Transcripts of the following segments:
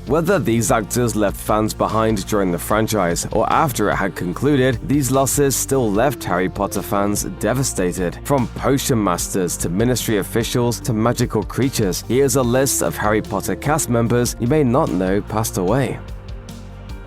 Whether these actors left fans behind during the franchise or after it had concluded, these losses still left Harry Potter fans devastated. From potion masters to ministry officials to magical creatures, here's a list of Harry Potter cast members you may not know passed away.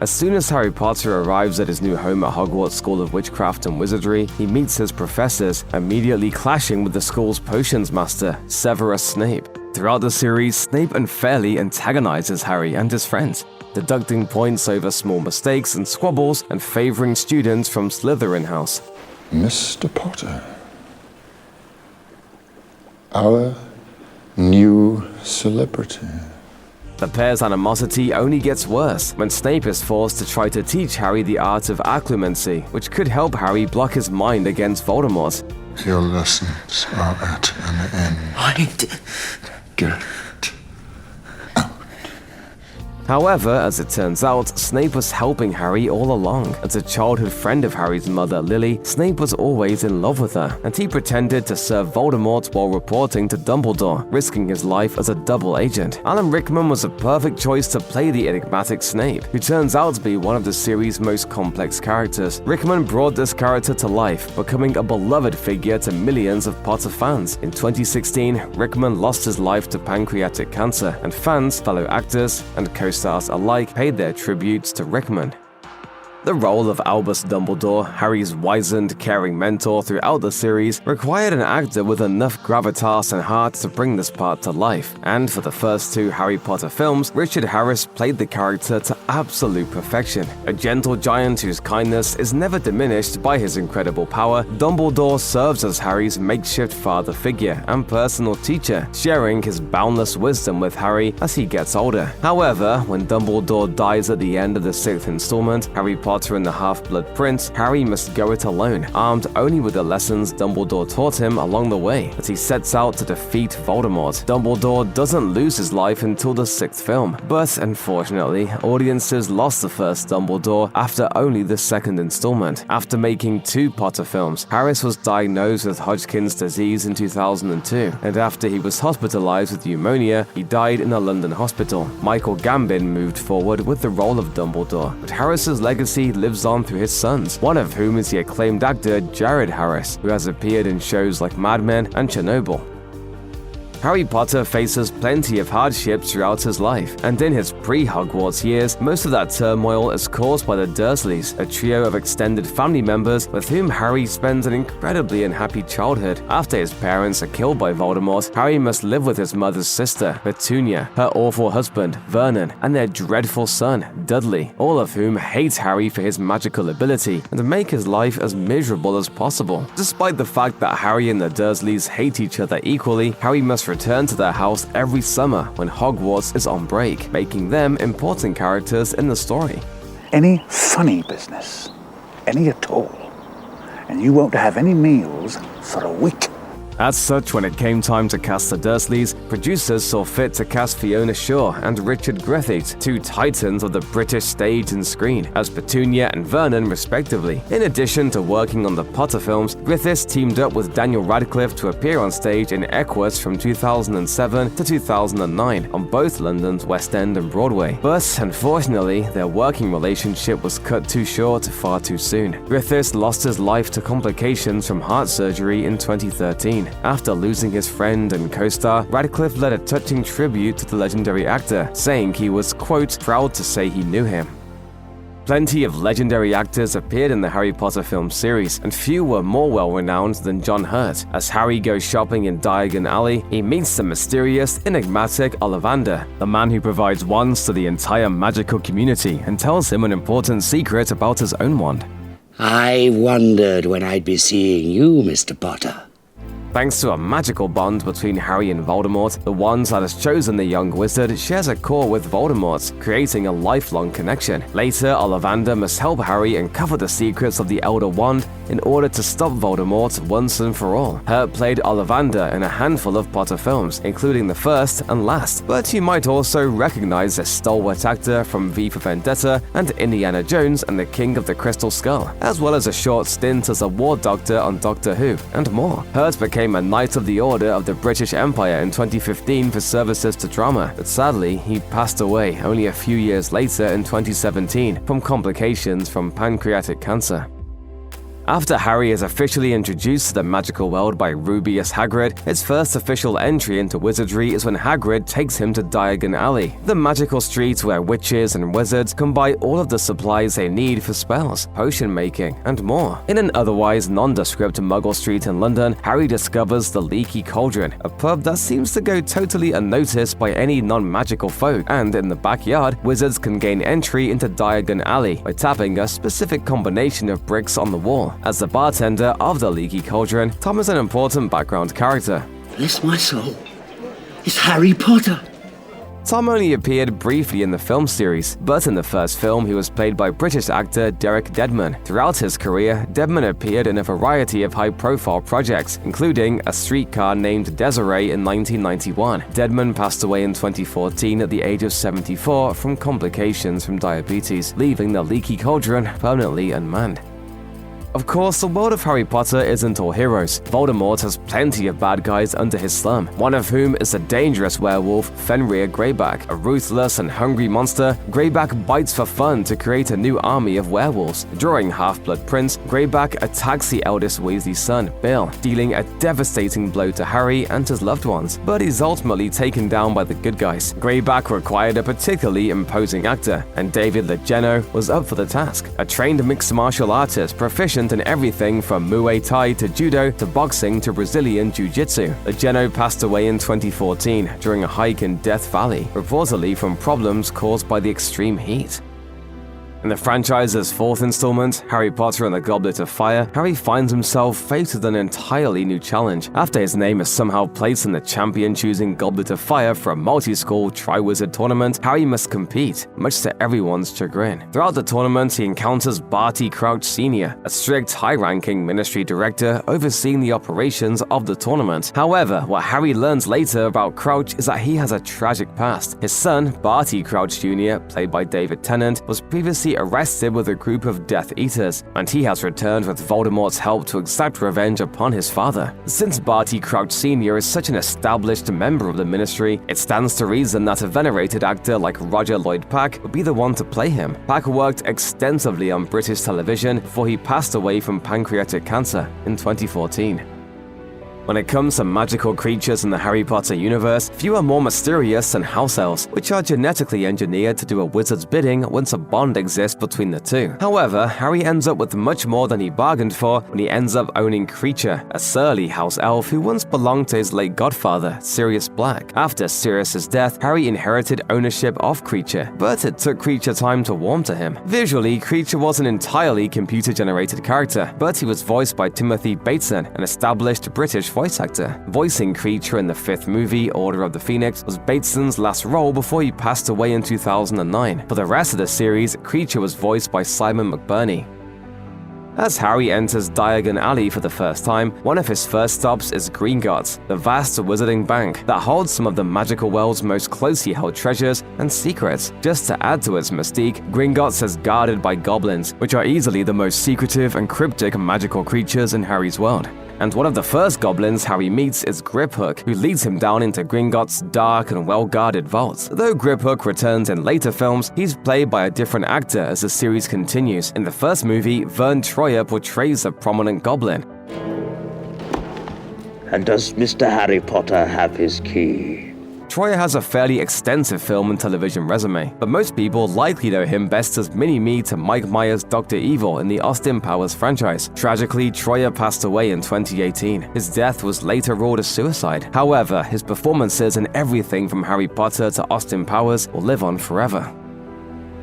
As soon as Harry Potter arrives at his new home at Hogwarts School of Witchcraft and Wizardry, he meets his professors, immediately clashing with the school's potions master, Severus Snape. Throughout the series, Snape unfairly antagonizes Harry and his friends, deducting points over small mistakes and squabbles and favoring students from Slytherin House. Mr. Potter, our new celebrity. The pair's animosity only gets worse when Snape is forced to try to teach Harry the art of acclimancy, which could help Harry block his mind against Voldemort. Your lessons are at an end. Get out. However, as it turns out, Snape was helping Harry all along. As a childhood friend of Harry's mother, Lily, Snape was always in love with her, and he pretended to serve Voldemort while reporting to Dumbledore, risking his life as a double agent. Alan Rickman was a perfect choice to play the enigmatic Snape, who turns out to be one of the series' most complex characters. Rickman brought this character to life, becoming a beloved figure to millions of Potter fans. In 2016, Rickman lost his life to pancreatic cancer, and fans, fellow actors, and co-stars alike paid their tributes to Rickman. The role of Albus Dumbledore, Harry's wizened, caring mentor throughout the series, required an actor with enough gravitas and heart to bring this part to life. And for the first two Harry Potter films, Richard Harris played the character to absolute perfection. A gentle giant whose kindness is never diminished by his incredible power, Dumbledore serves as Harry's makeshift father figure and personal teacher, sharing his boundless wisdom with Harry as he gets older. However, when Dumbledore dies at the end of the 6th installment, Harry Potter and the Half-Blood Prince, Harry must go it alone, armed only with the lessons Dumbledore taught him along the way, as he sets out to defeat Voldemort. Dumbledore doesn't lose his life until the 6th film, but unfortunately, audiences lost the first Dumbledore after only the 2nd installment. After making 2 Potter films, Harris was diagnosed with Hodgkin's disease in 2002, and after he was hospitalized with pneumonia, he died in a London hospital. Michael Gambon moved forward with the role of Dumbledore, but Harris's legacy lives on through his sons, one of whom is the acclaimed actor Jared Harris, who has appeared in shows like Mad Men and Chernobyl. Harry Potter faces plenty of hardships throughout his life, and in his pre-Hogwarts years, most of that turmoil is caused by the Dursleys, a trio of extended family members with whom Harry spends an incredibly unhappy childhood. After his parents are killed by Voldemort, Harry must live with his mother's sister, Petunia, her awful husband, Vernon, and their dreadful son, Dudley, all of whom hate Harry for his magical ability and make his life as miserable as possible. Despite the fact that Harry and the Dursleys hate each other equally, Harry must return to their house every summer when Hogwarts is on break, making them important characters in the story. Any funny business, any at all, and you won't have any meals for a week. As such, when it came time to cast the Dursleys, producers saw fit to cast Fiona Shaw and Richard Griffiths, 2 titans of the British stage and screen, as Petunia and Vernon respectively. In addition to working on the Potter films, Griffiths teamed up with Daniel Radcliffe to appear on stage in Equus from 2007 to 2009 on both London's West End and Broadway. But unfortunately, their working relationship was cut too short far too soon. Griffiths lost his life to complications from heart surgery in 2013. After losing his friend and co-star, Radcliffe led a touching tribute to the legendary actor, saying he was, quote, proud to say he knew him. Plenty of legendary actors appeared in the Harry Potter film series, and few were more well-renowned than John Hurt. As Harry goes shopping in Diagon Alley, he meets the mysterious, enigmatic Ollivander, the man who provides wands to the entire magical community and tells him an important secret about his own wand. I wondered when I'd be seeing you, Mr. Potter. Thanks to a magical bond between Harry and Voldemort, the wand that has chosen the young wizard shares a core with Voldemort, creating a lifelong connection. Later, Ollivander must help Harry uncover the secrets of the Elder Wand in order to stop Voldemort once and for all. Hurt played Ollivander in a handful of Potter films, including the first and last, but you might also recognize this stalwart actor from V for Vendetta and Indiana Jones and the King of the Crystal Skull, as well as a short stint as a war doctor on Doctor Who, and more. Hurt became a Knight of the Order of the British Empire in 2015 for services to drama, but sadly, he passed away only a few years later in 2017 from complications from pancreatic cancer. After Harry is officially introduced to the magical world by Rubeus Hagrid, his first official entry into wizardry is when Hagrid takes him to Diagon Alley, the magical street where witches and wizards can buy all of the supplies they need for spells, potion making, and more. In an otherwise nondescript Muggle street in London, Harry discovers the Leaky Cauldron, a pub that seems to go totally unnoticed by any non-magical folk, and in the backyard, wizards can gain entry into Diagon Alley by tapping a specific combination of bricks on the wall. As the bartender of the Leaky Cauldron, Tom is an important background character. Bless my soul. It's Harry Potter. Tom only appeared briefly in the film series, but in the first film he was played by British actor Derek Deadman. Throughout his career, Deadman appeared in a variety of high-profile projects, including A Streetcar Named Desiree in 1991. Deadman passed away in 2014 at the age of 74 from complications from diabetes, leaving the Leaky Cauldron permanently unmanned. Of course, the world of Harry Potter isn't all heroes. Voldemort has plenty of bad guys under his thumb, one of whom is the dangerous werewolf Fenrir Greyback. A ruthless and hungry monster, Greyback bites for fun to create a new army of werewolves. During Half-Blood Prince, Greyback attacks the eldest Weasley's son, Bill, dealing a devastating blow to Harry and his loved ones, but he's ultimately taken down by the good guys. Greyback required a particularly imposing actor, and David Legeno was up for the task. A trained mixed martial artist proficient in everything from Muay Thai to Judo to boxing to Brazilian Jiu-Jitsu. Legeno passed away in 2014 during a hike in Death Valley, reportedly from problems caused by the extreme heat. In the franchise's fourth installment, Harry Potter and the Goblet of Fire, Harry finds himself faced with an entirely new challenge. After his name is somehow placed in the champion-choosing Goblet of Fire for a multi-school Triwizard tournament, Harry must compete, much to everyone's chagrin. Throughout the tournament, he encounters Barty Crouch Sr., a strict, high-ranking ministry director overseeing the operations of the tournament. However, what Harry learns later about Crouch is that he has a tragic past. His son, Barty Crouch Jr., played by David Tennant, was previously arrested with a group of Death Eaters, and he has returned with Voldemort's help to exact revenge upon his father. Since Barty Crouch Sr. is such an established member of the Ministry, it stands to reason that a venerated actor like Roger Lloyd Pack would be the one to play him. Pack worked extensively on British television before he passed away from pancreatic cancer in 2014. When it comes to magical creatures in the Harry Potter universe, few are more mysterious than house elves, which are genetically engineered to do a wizard's bidding once a bond exists between the two. However, Harry ends up with much more than he bargained for when he ends up owning Kreacher, a surly house elf who once belonged to his late godfather, Sirius Black. After Sirius's death, Harry inherited ownership of Kreacher, but it took Kreacher time to warm to him. Visually, Kreacher was an entirely computer-generated character, but he was voiced by Timothy Bateson, an established British voice actor. Voicing Kreacher in the fifth movie, Order of the Phoenix, was Bateson's last role before he passed away in 2009. For the rest of the series, Kreacher was voiced by Simon McBurney. As Harry enters Diagon Alley for the first time, one of his first stops is Gringotts, the vast wizarding bank that holds some of the magical world's most closely held treasures and secrets. Just to add to its mystique, Gringotts is guarded by goblins, which are easily the most secretive and cryptic magical creatures in Harry's world. And one of the first goblins Harry meets is Griphook, who leads him down into Gringotts' dark and well-guarded vaults. Though Griphook returns in later films, he's played by a different actor as the series continues. In the first movie, Verne Troyer portrays a prominent goblin. And does Mr. Harry Potter have his key? Troyer has a fairly extensive film and television resume, but most people likely know him best as Mini-Me to Mike Myers' Dr. Evil in the Austin Powers franchise. Tragically, Troyer passed away in 2018. His death was later ruled a suicide. However, his performances in everything from Harry Potter to Austin Powers will live on forever.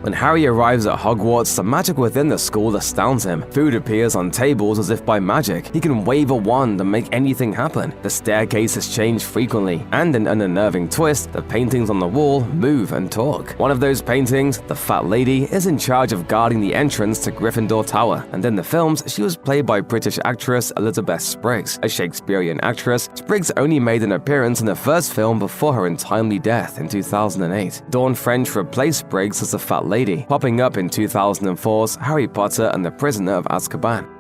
When Harry arrives at Hogwarts, the magic within the school astounds him. Food appears on tables as if by magic. He can wave a wand and make anything happen. The staircase has changed frequently, and in an unnerving twist, the paintings on the wall move and talk. One of those paintings, the Fat Lady, is in charge of guarding the entrance to Gryffindor Tower, and in the films, she was played by British actress Elizabeth Spriggs. A Shakespearean actress, Spriggs only made an appearance in the first film before her untimely death in 2008. Dawn French replaced Spriggs as the Fat Lady, popping up in 2004's Harry Potter and the Prisoner of Azkaban.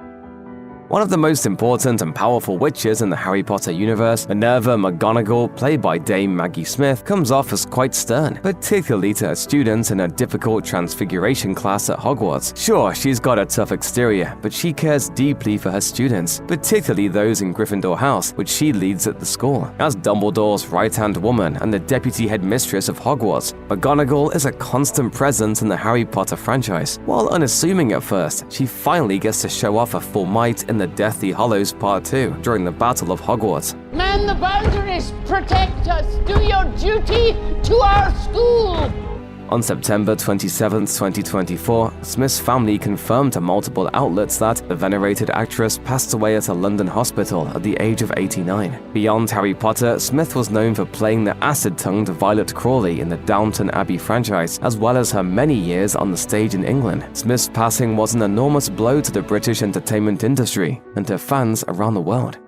One of the most important and powerful witches in the Harry Potter universe, Minerva McGonagall, played by Dame Maggie Smith, comes off as quite stern, particularly to her students in a difficult transfiguration class at Hogwarts. Sure, she's got a tough exterior, but she cares deeply for her students, particularly those in Gryffindor House, which she leads at the school. As Dumbledore's right-hand woman and the deputy headmistress of Hogwarts, McGonagall is a constant presence in the Harry Potter franchise. While unassuming at first, she finally gets to show off her full might in the Deathly Hallows Part 2 during the Battle of Hogwarts. Man the boundaries, protect us, do your duty to our school! On September 27, 2024, Smith's family confirmed to multiple outlets that the venerated actress passed away at a London hospital at the age of 89. Beyond Harry Potter, Smith was known for playing the acid-tongued Violet Crawley in the Downton Abbey franchise, as well as her many years on the stage in England. Smith's passing was an enormous blow to the British entertainment industry and to fans around the world.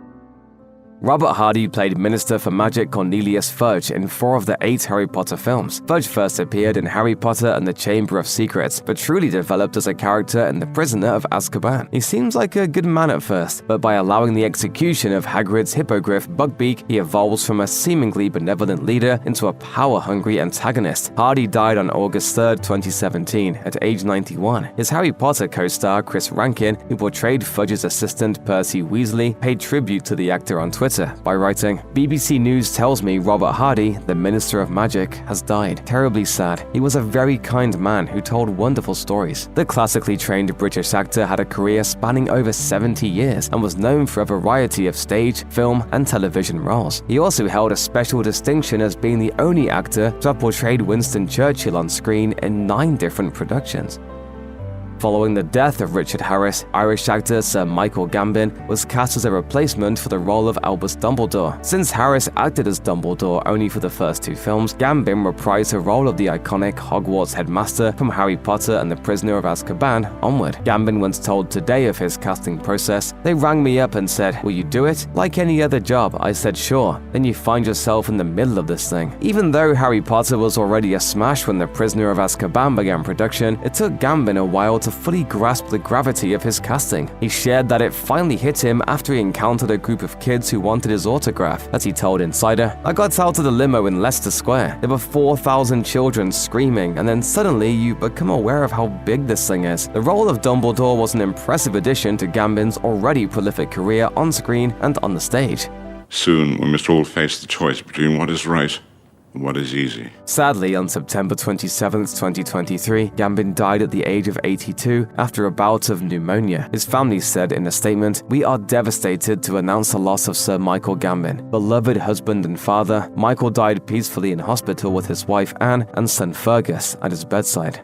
Robert Hardy played Minister for Magic Cornelius Fudge in 4 of the 8 Harry Potter films. Fudge first appeared in Harry Potter and the Chamber of Secrets, but truly developed as a character in The Prisoner of Azkaban. He seems like a good man at first, but by allowing the execution of Hagrid's hippogriff Buckbeak, he evolves from a seemingly benevolent leader into a power-hungry antagonist. Hardy died on August 3, 2017, at age 91. His Harry Potter co-star Chris Rankin, who portrayed Fudge's assistant Percy Weasley, paid tribute to the actor on Twitter by writing, "BBC News tells me Robert Hardy, the Minister of Magic, has died. Terribly sad. He was a very kind man who told wonderful stories." The classically trained British actor had a career spanning over 70 years and was known for a variety of stage, film, and television roles. He also held a special distinction as being the only actor to have portrayed Winston Churchill on screen in 9 different productions. Following the death of Richard Harris, Irish actor Sir Michael Gambon was cast as a replacement for the role of Albus Dumbledore. Since Harris acted as Dumbledore only for the first 2 films, Gambon reprised the role of the iconic Hogwarts headmaster from Harry Potter and the Prisoner of Azkaban onward. Gambon once told Today of his casting process, "They rang me up and said, 'Will you do it?' Like any other job, I said sure. Then you find yourself in the middle of this thing." Even though Harry Potter was already a smash when the Prisoner of Azkaban began production, it took Gambon a while to fully grasp the gravity of his casting. He shared that it finally hit him after he encountered a group of kids who wanted his autograph. As he told Insider, "I got out of the limo in Leicester Square. There were 4,000 children screaming, and then suddenly you become aware of how big this thing is." The role of Dumbledore was an impressive addition to Gambon's already prolific career on screen and on the stage. Soon we must all face the choice between what is right and what is easy. Sadly, on September 27, 2023, Gambon died at the age of 82 after a bout of pneumonia. His family said in a statement, "We are devastated to announce the loss of Sir Michael Gambon, beloved husband and father. Michael died peacefully in hospital with his wife Anne and son Fergus at his bedside."